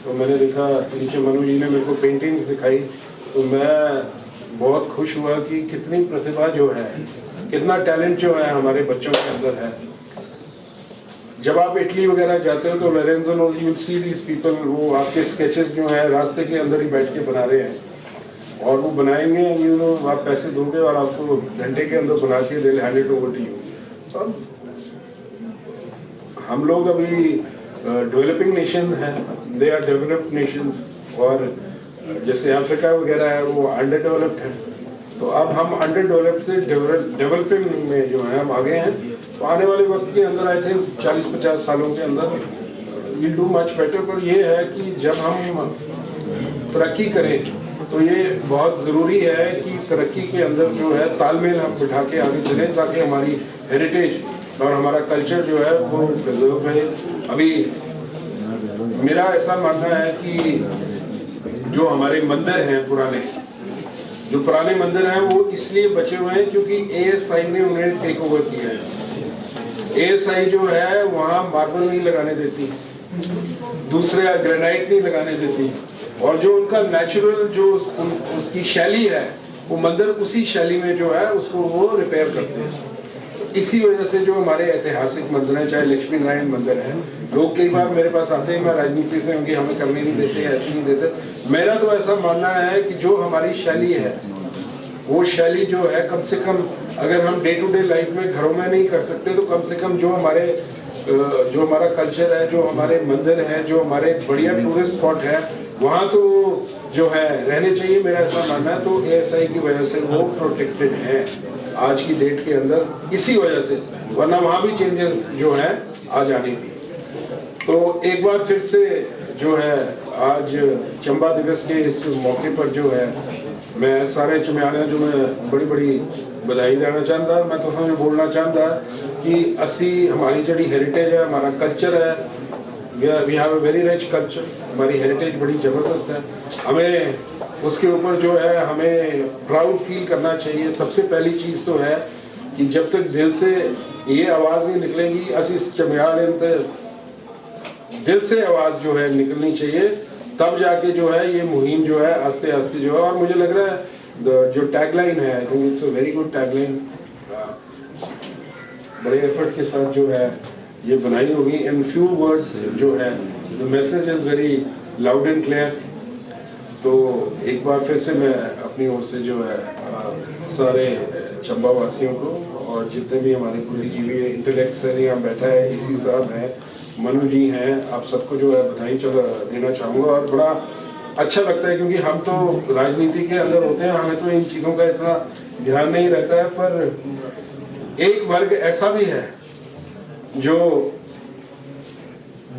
तो मैंने देखा नीचे मनु जी ने मेरे को पेंटिंग्स दिखाई, तो मैं बहुत खुश हुआ कि कितनी प्रतिभा जो है, कितना टैलेंट जो है हमारे बच्चों के अंदर है। जब आप इटली वगैरह जाते हो तो Lorenzo no you will see these people, वो आपके स्केचेस जो है रास्ते के अंदर ही बैठ के बना रहे हैं, और वो बनाएंगे, यू नो, आप पैसे दोगे और आपको घंटे के अंदर बना के they hand it over to you. हम लोग अभी डेवलपिंग नेशन हैं, दे आर डेवलप्ड नेशन, और जैसे अफ्रीका वगैरह है वो अंडर डेवलप्ड है। तो अब हम अंडर डेवलप्ड से डेवलपिंग में जो है हम आगे हैं। तो आने वाले वक्त के अंदर आई थिंक 40-50 सालों के अंदर विल डू मच बेटर। पर ये है कि जब हम तरक्की करें तो ये बहुत ज़रूरी है कि तरक्की के अंदर जो है तालमेल हम बिठा के आगे चलें, ताकि हमारी हेरिटेज और हमारा कल्चर जो है वो प्रिजर्व रहे। अभी मेरा ऐसा मानना है कि जो हमारे मंदिर हैं पुराने, जो पुराने मंदिर हैं वो इसलिए बचे हुए हैं क्योंकि ASI ने उन्हें टेक ओवर किया है। ASI जो है वहाँ मार्बल नहीं लगाने देती, दूसरे ग्रेनाइट नहीं लगाने देती, और जो उनका नेचुरल जो उसकी शैली है, वो मंदिर उसी शैली में जो है उसको वो रिपेयर करते हैं। इसी वजह से जो हमारे ऐतिहासिक मंदिर हैं, चाहे लक्ष्मी नारायण मंदिर है, लोग कई बार मेरे पास आते हैं, मैं राजनीति से उनकी हमें करने नहीं देते, ऐसे नहीं देते। मेरा तो ऐसा मानना है कि जो हमारी शैली है, वो शैली जो है कम से कम अगर हम डे टू डे लाइफ में घरों में नहीं कर सकते, तो कम से कम जो हमारा कल्चर है, जो हमारे मंदिर हैं, जो हमारे बढ़िया टूरिस्ट स्पॉट है, वहाँ तो जो है रहने चाहिए। मेरा ऐसा मानना है। तो ASI की वजह से वो प्रोटेक्टेड है आज की डेट के अंदर, इसी वजह से, वरना वहाँ भी चेंजेस जो है आ जानी थी। तो एक बार फिर से जो है आज चंबा दिवस के इस मौके पर जो है मैं सारे चम्याने जो मैं बड़ी बड़ी बधाई देना चाहता। मैं तो हमें बोलना चाहता कि असी हमारी जड़ी हेरिटेज है, हमारा कल्चर है, we have a very rich culture, हमारी हेरिटेज बड़ी ज़बरदस्त है। हमें उसके ऊपर जो है हमें प्राउड फील करना चाहिए। सबसे पहली चीज़ तो है कि जब तक दिल से ये आवाज़ नहीं निकलेगी, असी चम्याल दिल से आवाज़ जो है निकलनी चाहिए, तब जाके जो है ये मुहिम जो है आस्ते आस्ते जो है। और मुझे लग रहा है जो टैगलाइन है, I think it's a very good tagline, बड़े एफर्ट के साथ जो है ये बनाई होगी। इन फ्यू वर्ड्स जो है the message is very loud and clear. तो एक बार फिर से मैं अपनी ओर से जो है सारे चंबा वासियों को और जितने भी हमारे बुद्धिजीवी इंटेलेक्चुअल यहाँ बैठा है, इसी साहब हैं, मनु जी हैं, आप सबको जो है बधाई देना चाहूँगा। और बड़ा अच्छा लगता है क्योंकि हम तो राजनीति के अंदर होते हैं, हमें तो इन चीज़ों का इतना ध्यान नहीं रहता है, पर एक वर्ग ऐसा भी है जो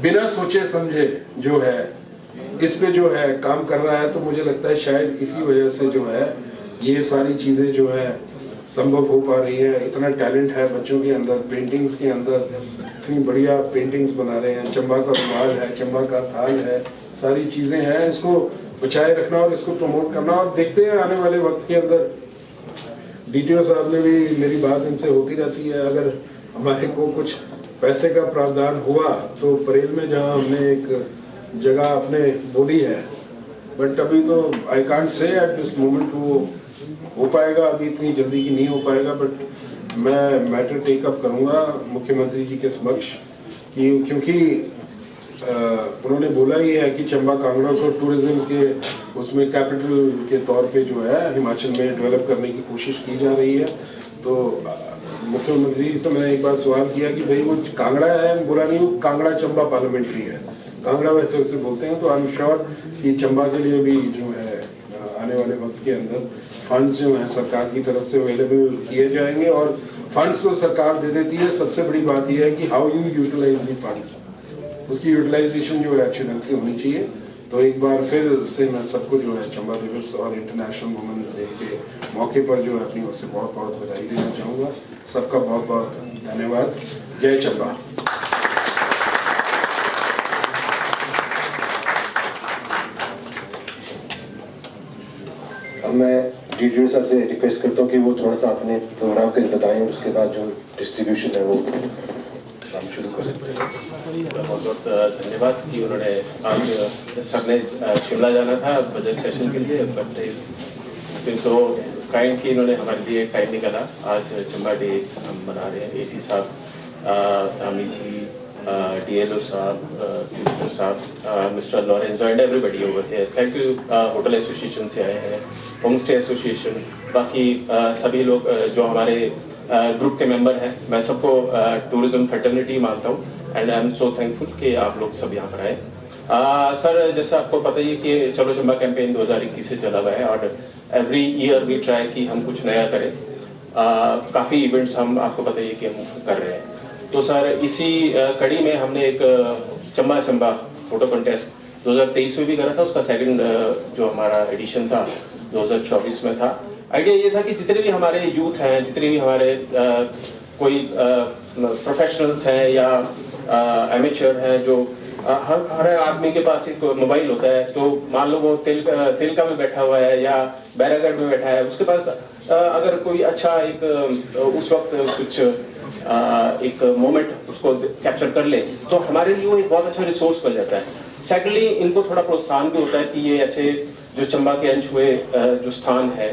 बिना सोचे समझे जो है इस पे जो है काम कर रहा है। तो मुझे लगता है शायद इसी वजह से जो है ये सारी चीज़ें जो है संभव हो पा रही है। इतना टैलेंट है बच्चों के अंदर, पेंटिंग्स के अंदर इतनी बढ़िया पेंटिंग्स बना रहे हैं, चंबा का रुमाल है, चंबा का थाल है, सारी चीज़ें हैं। इसको बचाए रखना और इसको प्रमोट करना। और देखते हैं आने वाले वक्त के अंदर, DTO साहब ने भी मेरी बात इनसे होती रहती है, अगर हमारे को कुछ पैसे का प्रावधान हुआ तो परेल में जहाँ हमने एक जगह अपने बोली है, बट अभी तो I can't say at this moment वो हो पाएगा, अभी इतनी जल्दी की नहीं हो पाएगा। बट मैं मैटर टेक अप करूँगा मुख्यमंत्री जी के समक्ष कि क्योंकि उन्होंने बोला ही है कि चंबा कांगड़ा को टूरिज्म के उसमें कैपिटल के तौर पे जो है हिमाचल में डेवलप करने की कोशिश की जा रही है। तो मुख्यमंत्री से मैंने एक बार सवाल किया कि भाई वो कांगड़ा है, बुरा नहीं, वो कांगड़ा चंबा पार्लियामेंट्री है, कांगड़ा वैसे उसे बोलते हैं। तो आई एम श्योर कि चंबा के लिए भी जो है आने वाले वक्त के अंदर फंड्स जो हैं सरकार की तरफ से अवेलेबल किए जाएंगे। और फंड्स तो सरकार दे देती है, सबसे बड़ी बात यह है कि how you utilise the funds, उसकी यूटिलाइजेशन जो है अच्छे ढंग से होनी चाहिए। तो एक बार फिर से मैं सबको जो है चंबा दिवस और इंटरनेशनल वुमेन्स डे के मौके पर जो है अपनी ओर से बहुत बहुत बधाई देना चाहूँगा। सबका बहुत बहुत धन्यवाद। जय चंबा। अब मैं डीडीओ साहब से रिक्वेस्ट करता हूँ कि वो थोड़ा सा अपने प्रोग्राम के बताएं, उसके बाद जो डिस्ट्रीब्यूशन है वो हम शुरू कर सकते हैं। बहुत बहुत धन्यवाद कि उन्होंने आज सर ने शिमला जाना था बजट सेशन के लिए, बट इज सो काइंड कि इन्होंने हमारे लिए टाइम निकाला। आज चंबा डे हम मना रहे हैं। एसी साहब, रामी जी, DLO साहब, mister Lorenzo and everybody over here. Thank you. Hotel association से आए हैं, होम स्टे एसोसिएशन, बाकी सभी लोग जो हमारे ग्रुप के मेंबर हैं, मैं सबको टूरिज्म फैटर्निटी मानता हूँ and I am so thankful कि आप लोग सब यहाँ पर आए। सर, जैसा आपको पता ही है कि चलो चंबा कैंपेन 2021 से चला हुआ है और एवरी ईयर वी ट्राई कि हम कुछ नया करें। काफ़ी इवेंट्स हम आपको पता ही है कि हम कर रहे हैं। तो सर, इसी कड़ी में हमने एक चंबा फोटो कंटेस्ट 2023 में भी करा था। उसका सेकंड जो हमारा एडिशन था 2024 में था। आइडिया ये था कि जितने भी हमारे यूथ हैं, जितने भी हमारे कोई प्रोफेशनल्स हैं या एमेच्योर हैं, जो हर आदमी के पास एक मोबाइल होता है। तो मान लो वो तिलका में बैठा हुआ है या बैरागढ़ में बैठा है, उसके पास अगर कोई अच्छा एक उस वक्त कुछ एक मोमेंट उसको कैप्चर कर ले तो हमारे लिए वो एक बहुत अच्छा रिसोर्स बन जाता है। सेकेंडली, इनको थोड़ा प्रोत्साहन भी होता है कि ये ऐसे जो चंबा के अनछुए जो स्थान है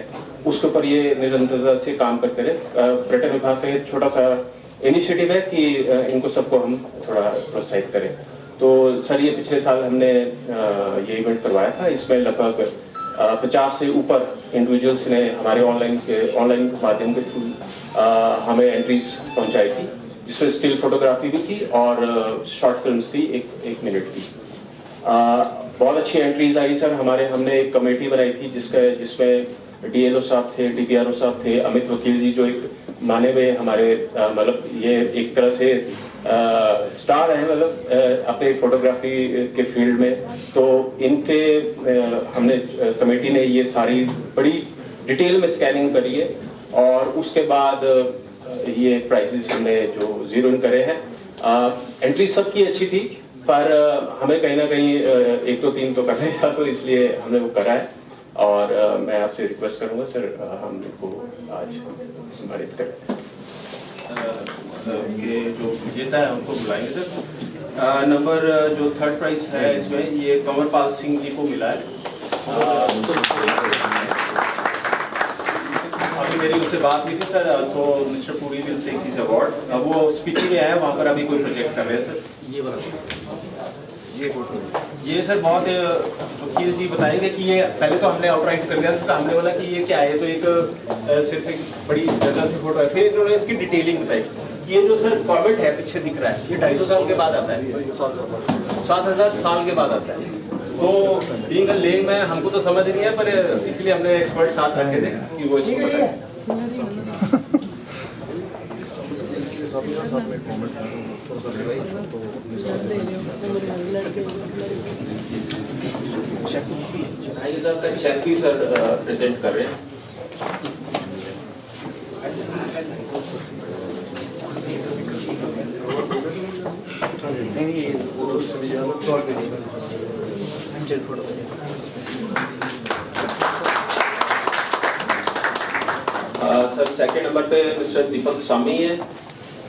उसके ऊपर ये निरंतरता से काम करते रहे। पर्यटन विभाग का एक छोटा सा इनिशिएटिव है कि इनको सबको हम थोड़ा प्रोत्साहित करें। तो सर, ये पिछले साल हमने ये इवेंट करवाया था। इसमें लगभग 50 से ऊपर इंडिविजुअल्स ने हमारे ऑनलाइन माध्यम के थ्रू हमें एंट्रीज पहुंचाई थी, जिसमें स्टिल फोटोग्राफी भी थी और शॉर्ट फिल्म्स थी, एक मिनट की। बहुत अच्छी एंट्रीज आई सर। हमने एक कमेटी बनाई थी जिसमें DLO साहब थे, DPRO साहब थे, अमित वकील जी जो एक माने हुए हमारे मतलब ये एक तरह से स्टार है मतलब अपने फोटोग्राफी के फील्ड में। तो इनके हमने कमेटी ने ये सारी बड़ी डिटेल में स्कैनिंग करी है और उसके बाद ये प्राइसेस हमने जो जीरो इन करे हैं। एंट्री सबकी अच्छी थी पर हमें कहीं ना कहीं 1 2 3 तो करने था, तो इसलिए हमने वो करा है। और मैं आपसे रिक्वेस्ट करूंगा सर, हम इनको आज सम्मानित करें। ये जो विजेता है उनको बुलाएंगे सर। नंबर जो 3rd प्राइज है इसमें ये कंवरपाल सिंह जी को मिला है। अभी मेरी उससे बात हुई थी सर, तो mister Puri will take this award. वो स्पीकिंग में आया, वहाँ पर अभी कोई प्रोजेक्ट कर रहे हैं सर। ये वाला ये सर बहुत वकील जी बताएंगे कि ये पहले तो हमने आउटराइट कर दिया था, हमने बोला कि ये क्या है, तो एक सिर्फ एक बड़ी जगह से फोटो है। फिर इन्होंने इसकी डिटेलिंग बताई कि ये जो सर कॉमेट है पीछे दिख रहा है, ये 250 साल के बाद आता है, 7000 साल के बाद आता है। तो बीइंग अ लेमैन हमको तो समझ नहीं है, पर इसलिए हमने एक्सपर्ट साथ रखे थे कि वो इसको बताए। चेक भी सर प्रेजेंट कर रहे हैं। सर, सेकंड नंबर पे मिस्टर दीपक स्वामी है,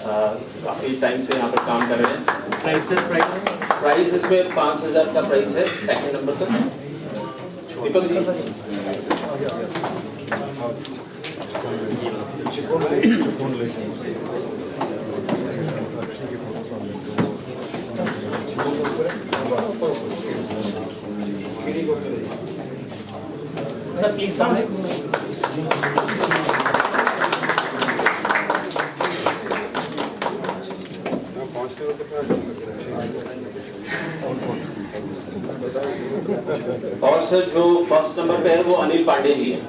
काफी टाइम से यहाँ पर काम कर रहे हैं। प्राइस इसमें 5000 का प्राइस है सेकंड नंबर पर। दीपक जी और सर जो फर्स्ट नंबर पे है वो अनिल पांडे जी हैं।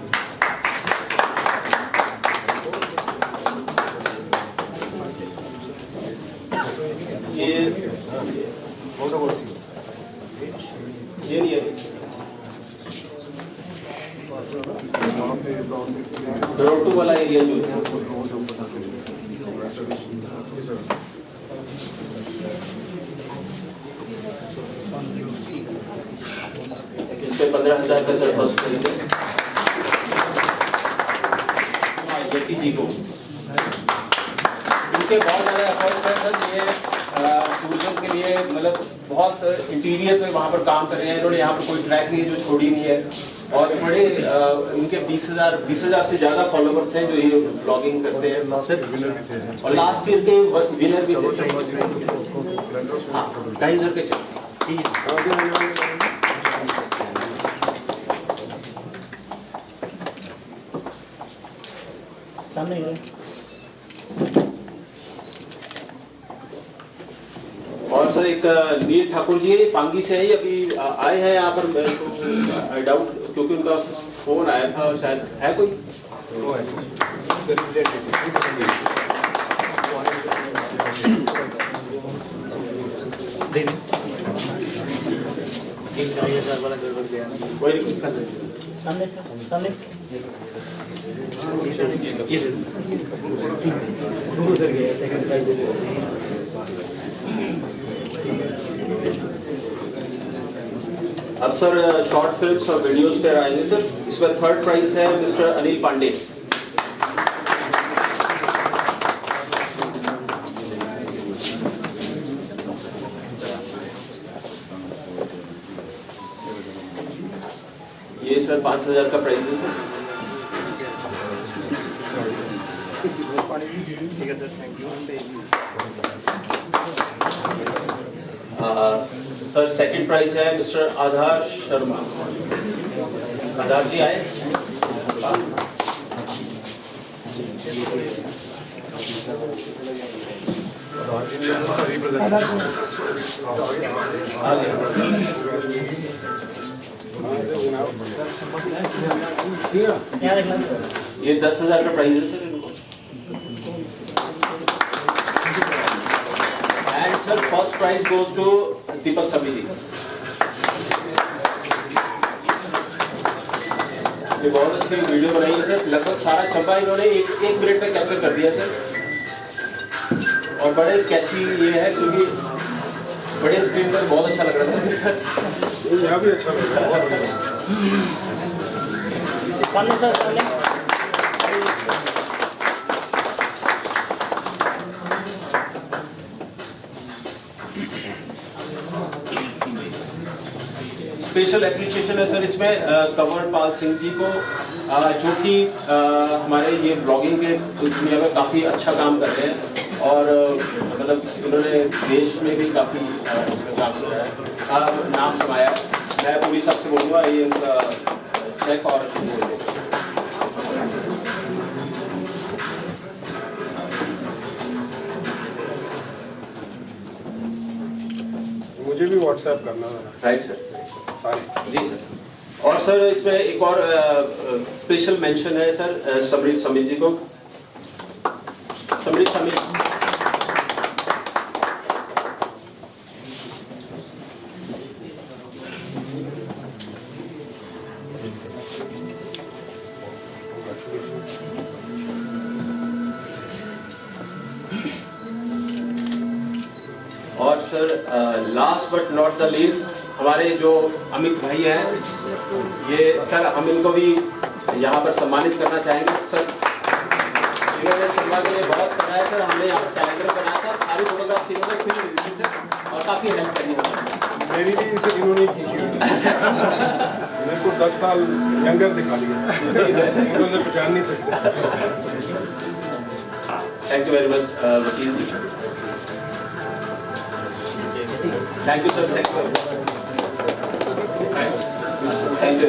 ये नहीं है, रोटू वाला एरिया जो है इससे 15,000 का सर फर्स्ट प्राइज है यति जी को। इनके बहुत ज़्यादा एफर्ट्स है सर, ये टूरिज्म के लिए मतलब बहुत इंटीरियर पे वहाँ पर काम कर रहे हैं इन्होंने। यहाँ पर कोई ट्रैक नहीं है जो छोड़ी नहीं है, और बड़े इनके 20,000 से ज़्यादा फॉलोवर्स हैं जो ये ब्लॉगिंग करते हैं सर। और लास्ट ईयर के विनर भी थे। हाँ 2,500 के चल। सामने और सर एक नील ठाकुर जी पांगी से है, अभी आए हैं यहाँ पर। आई डाउट क्योंकि उनका फोन आया था, शायद है कोई। सामने सामने अब सर शॉर्ट फिल्म्स और वीडियोस पे आएंगे सर। इसमें थर्ड प्राइज है मिस्टर अनिल पांडे। ये सर 5,000 का प्राइज है सर। ठीक है sir, thank you. Sir second prize है मिस्टर आधार शर्मा। आधार जी आए। ये 10,000 का प्राइज है सर इनको। And sir first prize goes to Deepak सभी जी। ये बहुत अच्छी वीडियो बनाई है सर, लगभग सारा चंबा इन्होंने एक मिनट में कैप्चर कर दिया सर। और बड़े कैची ये है क्योंकि बड़े स्क्रीन पर बहुत अच्छा लग रहा था। यहाँ भी अच्छा लग रहा है। सामने सर, सामने। स्पेशल एप्रिशिएशन है सर इसमें कंवर पाल सिंह जी को, जो कि हमारे ये ब्लॉगिंग के दुनिया में काफ़ी अच्छा काम कर रहे हैं और मतलब इन्होंने देश में भी काफ़ी इसमें काम किया है, नाम कमाया है। मैं पूरी सबसे बोलूँगा ये उनका चेक और बोल दें। मुझे भी व्हाट्सएप करना है। राइट सर, सारे जी सर। और सर इसमें एक और स्पेशल मेंशन है सर समरीत समीर जी को। समरीत समीर और sir last but not the least हमारे जो अमित भाई हैं, ये सर हम इनको भी यहाँ पर सम्मानित करना चाहेंगे सर। इन्होंने चंबा के लिए बहुत कराया सर, हमने यहाँ पर कैलेंडर बनाया था, सारी फोटोग्राफ्स इन्होंने फिल्म दी सर और काफ़ी हेल्प करी है। मेरी भी इनसे इन्होंने खींची। मेरे को 10 साल यंगर दिखा दिया, उन्होंने पहचान नहीं सकते। थैंक यू वेरी मच वकील जी। Thank you sir, thank you, thank you.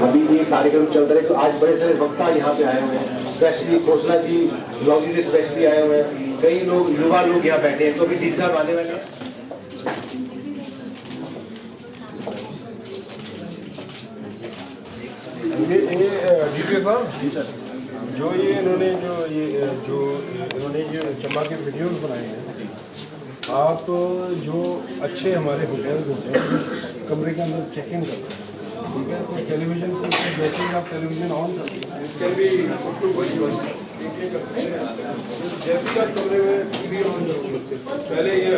अभी ये कार्यक्रम चल रहा है तो आज बड़े सारे वक्ता यहाँ पे आए हुए हैं। स्पेशली खोसला जी लॉन्गी से स्पेशली आए हुए हैं, कई लोग युवा लोग यहाँ बैठे हैं, तो अभी डी साहब आने वाले हैं। डीपी साहब जी सर, जो इन्होंने जो चंबा के वीडियोस बनाए हैं, आप जो अच्छे हमारे होटल्स होते हैं कमरे के अंदर चेक इन करते हैं, ठीक है, तो टेलीविजन को जैसे ही आप टेलीविजन ऑन करते हैं जैसे ही आप कमरे में टीवी ऑन करोगे पहले ये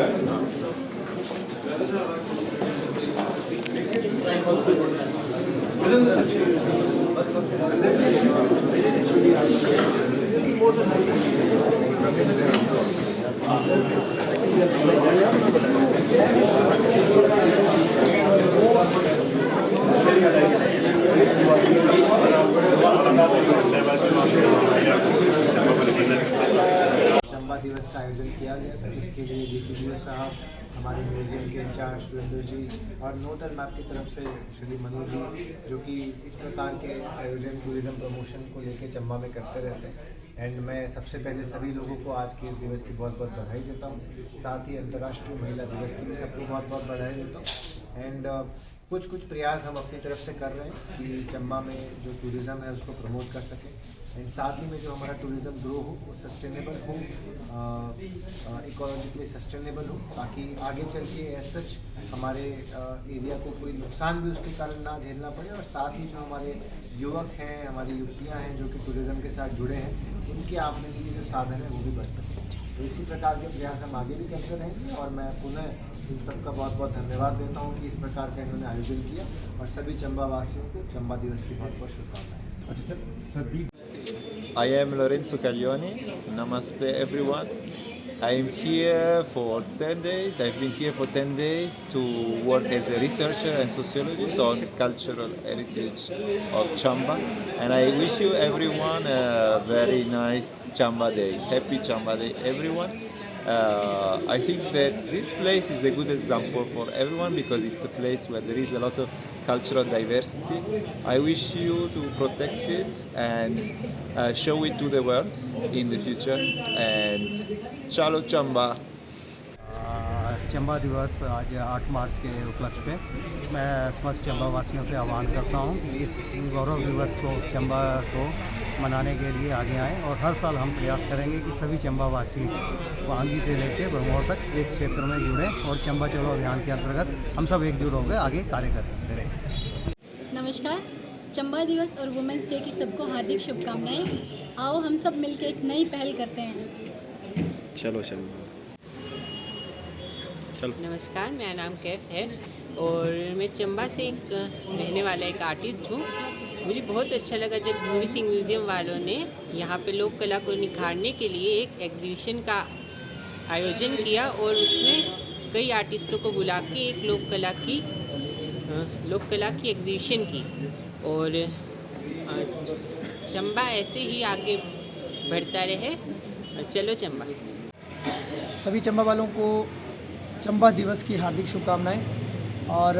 चंबा दिवस का आयोजन किया गया था, जिसके लिए DPDO साहब, हमारे म्यूजियम के इंचार्ज सुरेंद्र जी और नोटल मैप की तरफ से श्री मनु जी, जो कि इस प्रकार के आयोजन टूरिज्म प्रमोशन को लेकर चंबा में करते रहते हैं। एंड मैं सबसे पहले सभी लोगों को आज के इस दिवस की बहुत बहुत बधाई देता हूँ। साथ ही अंतर्राष्ट्रीय महिला दिवस की भी सबको बहुत बहुत बधाई देता हूँ। एंड कुछ प्रयास हम अपनी तरफ से कर रहे हैं कि चंबा में जो टूरिज़्म है उसको प्रमोट कर सकें, एंड साथ ही में जो हमारा टूरिज़्म ग्रो हो वो सस्टेनेबल हो, इकोलॉजिकली सस्टेनेबल हो, ताकि आगे चल के एज सच हमारे एरिया को कोई नुकसान भी उसके कारण ना झेलना पड़े, और साथ ही जो हमारे युवक हैं, हमारी युवतियाँ हैं जो कि टूरिज़्म के साथ जुड़े हैं, उनकी आमदनी के जो साधन है वो भी बढ़ सके। तो इसी प्रकार के प्रयास हम आगे भी करते रहेंगे, और मैं पुनः इन सबका बहुत बहुत धन्यवाद देता हूँ कि इस प्रकार का इन्होंने आयोजन किया, और सभी चंबा वासियों को चंबा दिवस की बहुत बहुत शुभकामनाएं। अच्छा सर, सभी I am Lorenzo Caglioni. Namaste everyone. I am here for 10 days. I've been here for 10 days to work as a researcher and sociologist on cultural heritage of Chamba. And I wish you everyone a very nice Chamba Day. Happy Chamba Day everyone. I think that this place is a good example for everyone because it's a place where there is a lot of cultural diversity. I wish you to protect it and show it to the world in the future. And Chalo Chamba. Chamba दिवस आज 8 मार्च के उपलक्ष्य पे मैं समस्त चंबा वासियों से आह्वान करता हूं कि इस गौरव दिवस को चंबा को मनाने के लिए आगे आएँ, और हर साल हम प्रयास करेंगे कि सभी चंबा वासी वांगी से लेकर ब्रह्मौर तक एक क्षेत्र में जुड़े, और चंबा चलो अभियान के अंतर्गत हम सब एकजुट होकर आगे कार्य करते रहें। नमस्कार, चंबा दिवस और वुमेंस डे की सबको हार्दिक शुभकामनाएं। आओ हम सब मिलकर एक नई पहल करते हैं। चलो नमस्कार, मेरा नाम कैफ है और मैं चंबा से एक रहने वाला एक आर्टिस्ट हूँ। मुझे बहुत अच्छा लगा जब भूमि सिंह म्यूज़ियम वालों ने यहाँ पे लोक कला को निखारने के लिए एक एग्जीबिशन का आयोजन किया, और उसमें कई आर्टिस्टों को बुला के एक लोक कला की एग्जीबिशन की। और चंबा ऐसे ही आगे बढ़ता रहे। चलो चंबा। सभी चंबा वालों को चंबा दिवस की हार्दिक शुभकामनाएं, और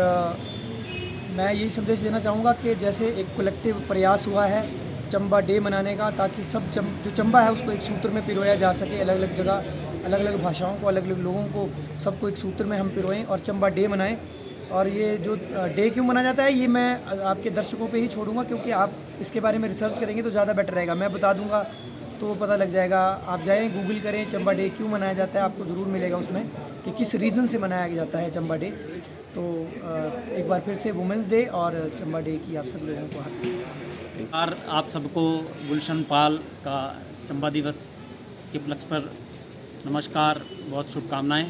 मैं यही संदेश देना चाहूँगा कि जैसे एक कलेक्टिव प्रयास हुआ है चंबा डे मनाने का, ताकि सब जो चंबा है उसको एक सूत्र में पिरोया जा सके, अलग अलग जगह अलग अलग भाषाओं को, अलग अलग लोगों को, सबको एक सूत्र में हम पिरोएं और चंबा डे मनाएं। और ये जो डे क्यों मनाया जाता है ये मैं आपके दर्शकों पे ही छोड़ूंगा, क्योंकि आप इसके बारे में रिसर्च करेंगे तो ज़्यादा बेटर रहेगा। मैं बता दूंगा तो पता लग जाएगा। आप जाएँ गूगल करें चंबा डे क्यों मनाया जाता है, आपको ज़रूर मिलेगा उसमें कि किस रीज़न से मनाया जाता है चंबा डे। तो एक बार फिर से वुमेंस डे और चंबा डे की आप सब लोगों को हार्दिक। और आप सबको गुलशन पाल का चंबा दिवस के उपलक्ष्य पर नमस्कार, बहुत शुभकामनाएं।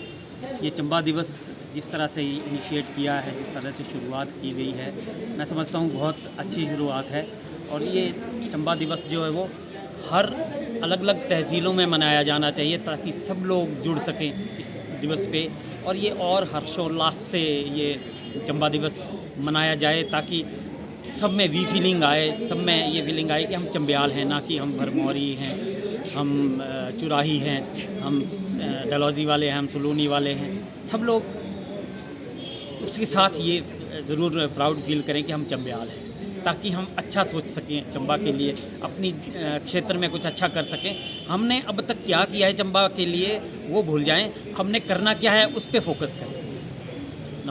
ये चंबा दिवस जिस तरह से इनिशिएट किया है, जिस तरह से शुरुआत की गई है, मैं समझता हूँ बहुत अच्छी शुरुआत है। और ये चंबा दिवस जो है वो हर अलग अलग तहसीलों में मनाया जाना चाहिए ताकि सब लोग जुड़ सकें इस दिवस पे, और ये और हर्षोल्लास से ये चंबा दिवस मनाया जाए ताकि सब में वी फीलिंग आए, सब में ये फीलिंग आए कि हम चंबियाल हैं, ना कि हम भरमौरी हैं, हम चुराही हैं, हम डलहौजी वाले हैं, हम सलूनी वाले हैं। सब लोग उसके साथ ये ज़रूर प्राउड फील करें कि हम चंबियाल हैं। ताकि हम अच्छा सोच सकें चंबा के लिए, अपनी क्षेत्र में कुछ अच्छा कर सकें। हमने अब तक क्या किया है चंबा के लिए वो भूल जाएं, हमने करना क्या है उस पर फोकस करें।